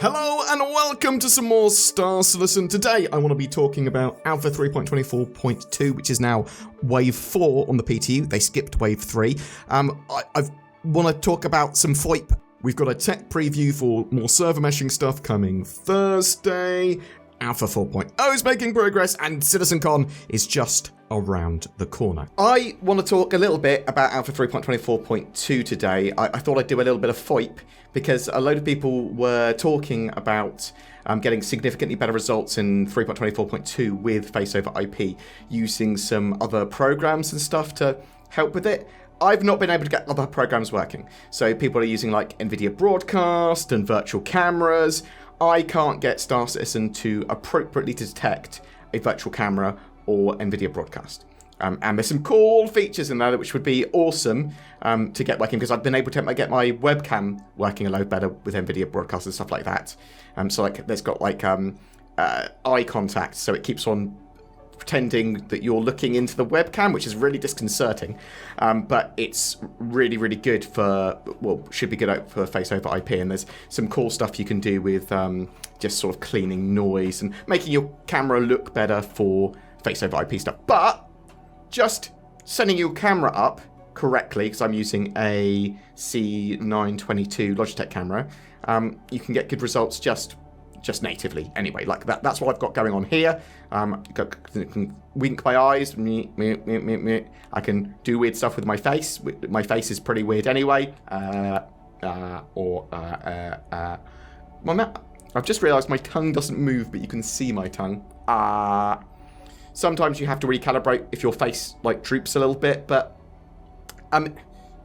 Hello and welcome to some more Star Citizen. Today I want to be talking about Alpha 3.24.2, which is now Wave 4 on the PTU. They skipped Wave 3. I want to talk about some FOIP. We've got a tech preview for more server meshing stuff coming Thursday. Alpha 4.0 is making progress and CitizenCon is just around the corner. I want to talk a little bit about Alpha 3.24.2 today. I thought I'd do a little bit of FOIP because a load of people were talking about getting significantly better results in 3.24.2 with face over IP using some other programs and stuff to help with it. I've not been able to get other programs working. So people are using like NVIDIA Broadcast and virtual cameras. I can't get Star Citizen to appropriately detect a virtual camera or NVIDIA Broadcast. And there's some cool features in there which would be awesome to get working, because I've been able to get my webcam working a lot better with NVIDIA Broadcast and stuff like that. So like there's got like eye contact, so it keeps on pretending that you're looking into the webcam, which is really disconcerting. But it's really, really good for, well, should be good for face over IP. And there's some cool stuff you can do with just sort of cleaning noise and making your camera look better for face over IP stuff. But just setting your camera up correctly, because I'm using a C922 Logitech camera, you can get good results just natively anyway. Like that's what I've got going on here. I can wink my eyes. I can do weird stuff with my face. My face is pretty weird anyway. I've just realised my tongue doesn't move, but you can see my tongue. Sometimes you have to recalibrate if your face like droops a little bit, but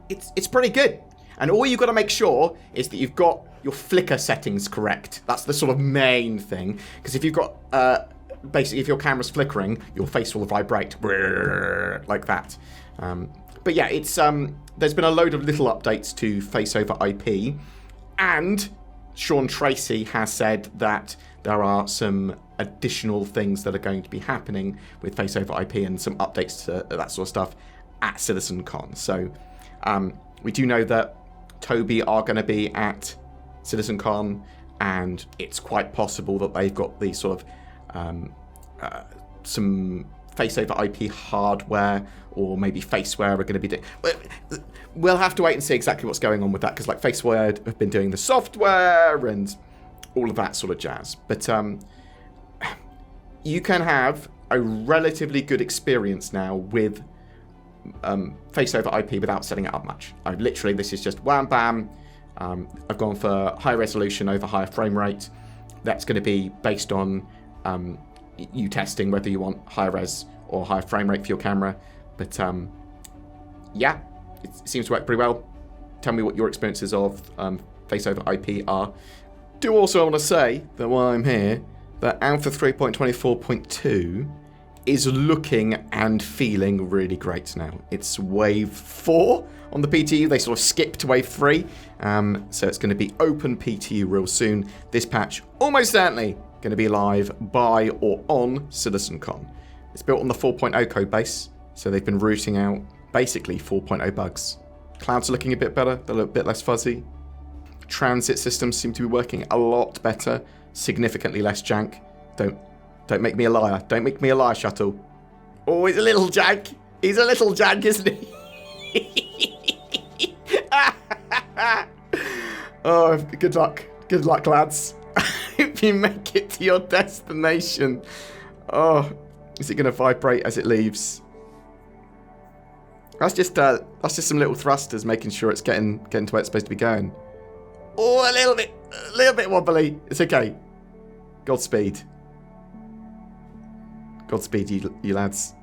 it's pretty good. And all you've got to make sure is that you've got your flicker settings correct. That's the sort of main thing. Because if you've got, basically if your camera's flickering, your face will vibrate like that. But yeah, it's there's been a load of little updates to face over IP. And Sean Tracy has said that there are some additional things that are going to be happening with face over IP and some updates to that sort of stuff at CitizenCon. So we do know that Toby are going to be at CitizenCon, and it's quite possible that they've got the sort of some face over IP hardware or maybe Faceware are going to be doing. We'll have to wait and see exactly what's going on with that, because like Faceware have been doing the software and all of that sort of jazz. But you can have a relatively good experience now with face over IP without setting it up much. This is just wham bam. I've gone for high resolution over higher frame rate. That's going to be based on you testing whether you want higher res or higher frame rate for your camera. But yeah, it seems to work pretty well. Tell me what your experiences of face over IP are. Do also want to say that while I'm here, that Alpha 3.24.2 is looking and feeling really great now. It's Wave 4 on the PTU. They sort of skipped Wave 3. So it's going to be open PTU real soon. This patch almost certainly going to be live by or on CitizenCon. It's built on the 4.0 code base, so they've been rooting out basically 4.0 bugs. Clouds are looking a bit better. They're a little bit less fuzzy. Transit systems seem to be working a lot better. Significantly less jank. Don't make me a liar. Don't make me a liar, Shuttle. Oh, he's a little jank. He's a little jank, isn't he? Oh, good luck. Good luck, lads. If you make it to your destination. Oh, is it going to vibrate as it leaves? That's just some little thrusters making sure it's getting to where it's supposed to be going. Oh, a little bit wobbly. It's okay. Godspeed. Godspeed, you lads.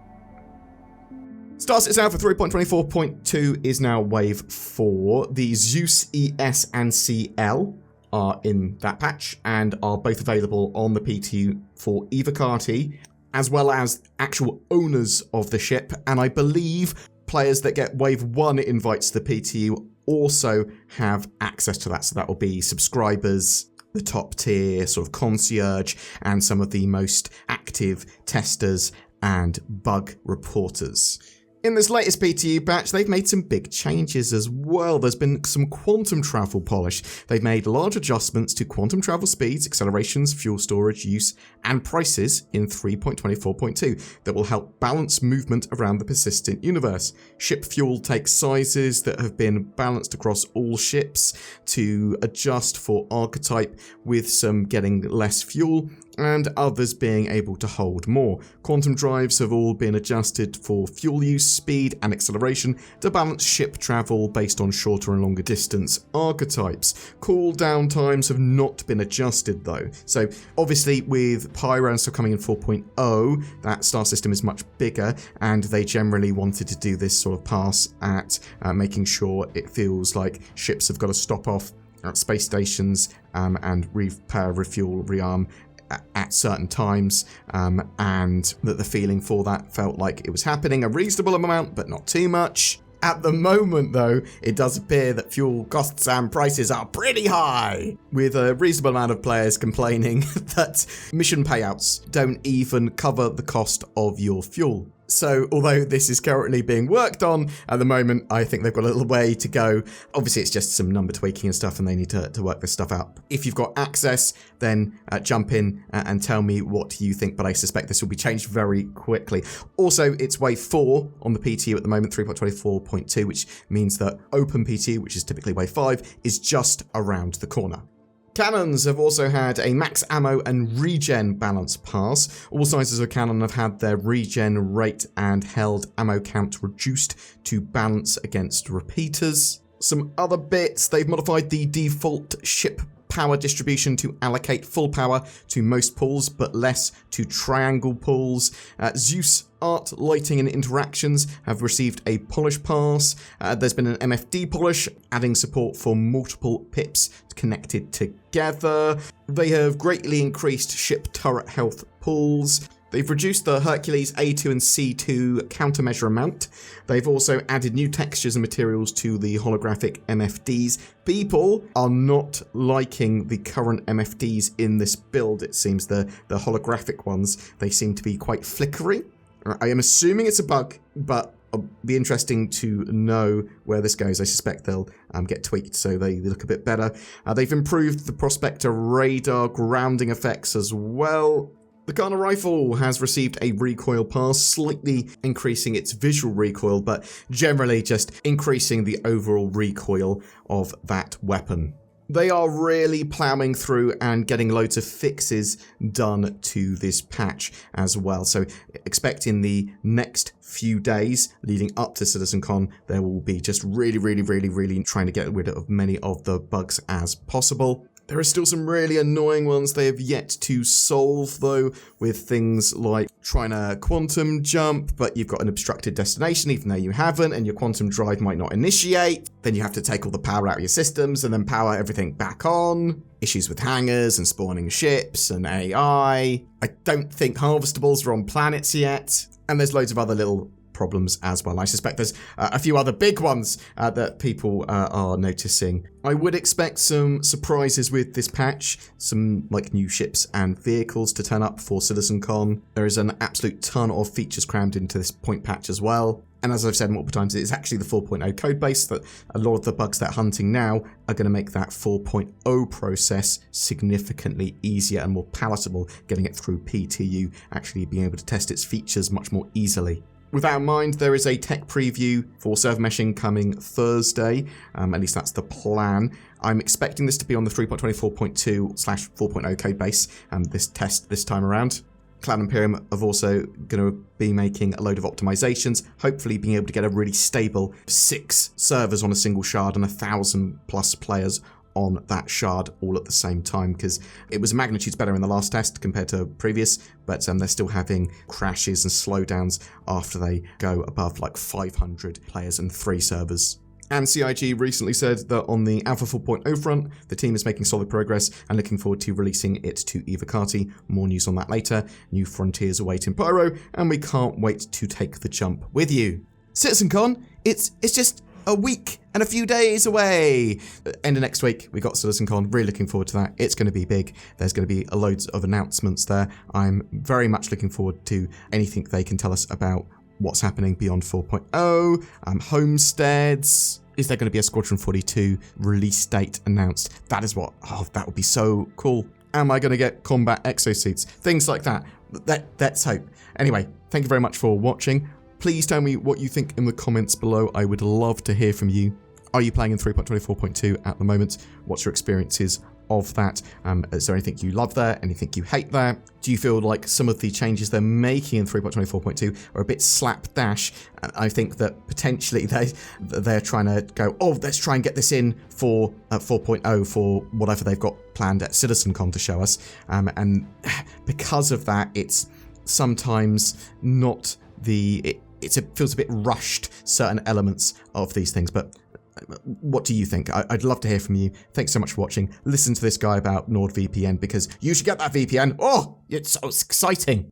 Star Citizen Alpha 3.24.2 is now Wave 4. The Zeus ES and CL are in that patch and are both available on the PTU for Evocati, as well as actual owners of the ship. And I believe players that get Wave 1 invites to the PTU also have access to that. So that will be subscribers, the top tier sort of concierge, and some of the most active testers and bug reporters. In this latest PTU patch, they've made some big changes as well. There's been some quantum travel polish. They've made large adjustments to quantum travel speeds, accelerations, fuel storage, use, and prices in 3.24.2 that will help balance movement around the persistent universe. Ship fuel takes sizes that have been balanced across all ships to adjust for archetype, with some getting less fuel and others being able to hold more. Quantum drives have all been adjusted for fuel use, speed, and acceleration to balance ship travel based on shorter and longer distance archetypes. Cooldown times have not been adjusted though. So obviously with Pyro and stuff coming in 4.0, that star system is much bigger, and they generally wanted to do this sort of pass at making sure it feels like ships have got to stop off at space stations and repair, refuel, rearm at certain times, and that the feeling for that felt like it was happening a reasonable amount, but not too much. At the moment, though, it does appear that fuel costs and prices are pretty high, with a reasonable amount of players complaining that mission payouts don't even cover the cost of your fuel. So although this is currently being worked on at the moment, I think they've got a little way to go. Obviously, it's just some number tweaking and stuff, and they need to work this stuff out. If you've got access, then jump in and tell me what you think, but I suspect this will be changed very quickly. Also, it's wave 4 on the PTU at the moment, 3.24.2, which means that open PTU, which is typically wave 5, is just around the corner. Cannons have also had a max ammo and regen balance pass. All sizes of cannon have had their regen rate and held ammo count reduced to balance against repeaters. Some other bits, they've modified the default ship power distribution to allocate full power to most pools, but less to triangle pools. Zeus art, lighting, and interactions have received a polish pass. There's been an MFD polish, adding support for multiple pips connected together. They have greatly increased ship turret health pools. They've reduced the Hercules A2 and C2 countermeasure amount. They've also added new textures and materials to the holographic MFDs. People are not liking the current MFDs in this build. It seems the holographic ones, they seem to be quite flickery. I am assuming it's a bug, but it'll be interesting to know where this goes. I suspect they'll get tweaked so they look a bit better. They've improved the Prospector radar grounding effects as well. The Ghana rifle has received a recoil pass, slightly increasing its visual recoil, but generally just increasing the overall recoil of that weapon. They are really ploughing through and getting loads of fixes done to this patch as well. So expect in the next few days leading up to CitizenCon, there will be just really trying to get rid of many of the bugs as possible. There are still some really annoying ones they have yet to solve, though, with things like trying to quantum jump, but you've got an obstructed destination even though you haven't, and your quantum drive might not initiate. Then you have to take all the power out of your systems and then power everything back on. Issues with hangars and spawning ships and AI. I don't think harvestables are on planets yet. And there's loads of other little problems as well. I suspect there's a few other big ones that people are noticing. I would expect some surprises with this patch, some like new ships and vehicles to turn up for CitizenCon. There is an absolute ton of features crammed into this point patch as well. And as I've said multiple times, it's actually the 4.0 code base that a lot of the bugs they're hunting now are going to make that 4.0 process significantly easier and more palatable, getting it through PTU, actually being able to test its features much more easily. With that in mind, there is a tech preview for server meshing coming Thursday. At least that's the plan. I'm expecting this to be on the 3.24.2/4.0 code base, this test this time around. Cloud Imperium are also going to be making a load of optimizations, hopefully being able to get a really stable 6 servers on a single shard and 1,000+ players on that shard all at the same time, because it was magnitudes better in the last test compared to previous, but they're still having crashes and slowdowns after they go above like 500 players and 3 servers. And CIG recently said that on the Alpha 4.0 front, the team is making solid progress and looking forward to releasing it to Evocati. More news on that later. New frontiers await in Pyro, and we can't wait to take the jump with you. CitizenCon, it's just a week and a few days away. End of next week, we got CitizenCon. Really looking forward to that. It's going to be big. There's going to be loads of announcements there. I'm very much looking forward to anything they can tell us about what's happening beyond 4.0, homesteads. Is there going to be a Squadron 42 release date announced? That is what, that would be so cool. Am I going to get combat exosuits? Things like that. Let's hope. Anyway, thank you very much for watching. Please tell me what you think in the comments below. I would love to hear from you. Are you playing in 3.24.2 at the moment? What's your experiences of that? Is there anything you love there? Anything you hate there? Do you feel like some of the changes they're making in 3.24.2 are a bit slapdash? I think that potentially they're trying to go, oh, let's try and get this in for 4.0 for whatever they've got planned at CitizenCon to show us. And because of that, it's sometimes not it feels a bit rushed, certain elements of these things. But what do you think? I'd love to hear from you. Thanks so much for watching. Listen to this guy about NordVPN because you should get that VPN. Oh, it's so exciting.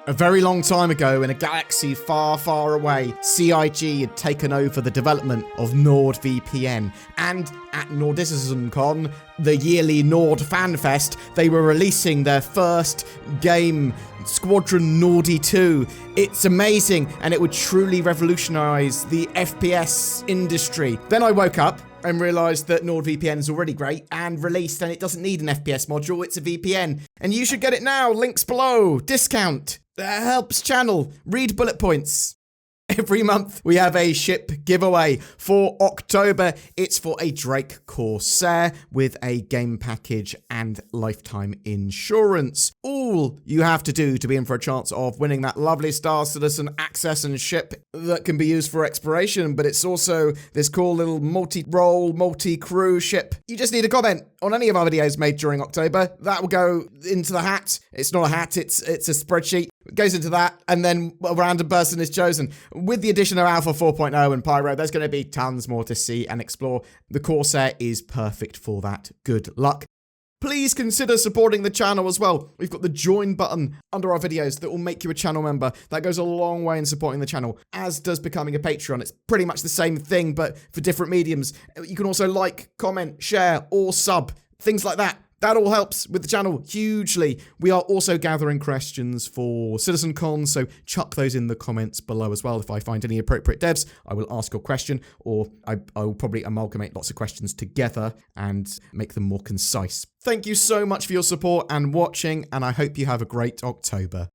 A very long time ago, in a galaxy far, far away, CIG had taken over the development of NordVPN. And at NordicizenCon, the yearly Nord FanFest, they were releasing their first game, Squadron Nordy 2. It's amazing, and it would truly revolutionize the FPS industry. Then I woke up and realized that NordVPN is already great and released, and it doesn't need an FPS module, it's a VPN. And you should get it now, links below, discount. Helps channel, read bullet points. Every month we have a ship giveaway. For October, it's for a Drake Corsair with a game package and lifetime insurance. All you have to do to be in for a chance of winning that lovely Star Citizen access and ship that can be used for exploration, but it's also this cool little multi-role, multi-crew ship. You just need a comment on any of our videos made during October. That will go into the hat. It's not a hat, it's a spreadsheet. It goes into that, and then a random person is chosen. With the addition of Alpha 4.0 and Pyro, there's going to be tons more to see and explore. The Corsair is perfect for that. Good luck. Please consider supporting the channel as well. We've got the join button under our videos that will make you a channel member. That goes a long way in supporting the channel, as does becoming a Patreon. It's pretty much the same thing, but for different mediums. You can also like, comment, share, or sub, things like that. That all helps with the channel hugely. We are also gathering questions for CitizenCon, so chuck those in the comments below as well. If I find any appropriate devs, I will ask your question, or I will probably amalgamate lots of questions together and make them more concise. Thank you so much for your support and watching, and I hope you have a great October.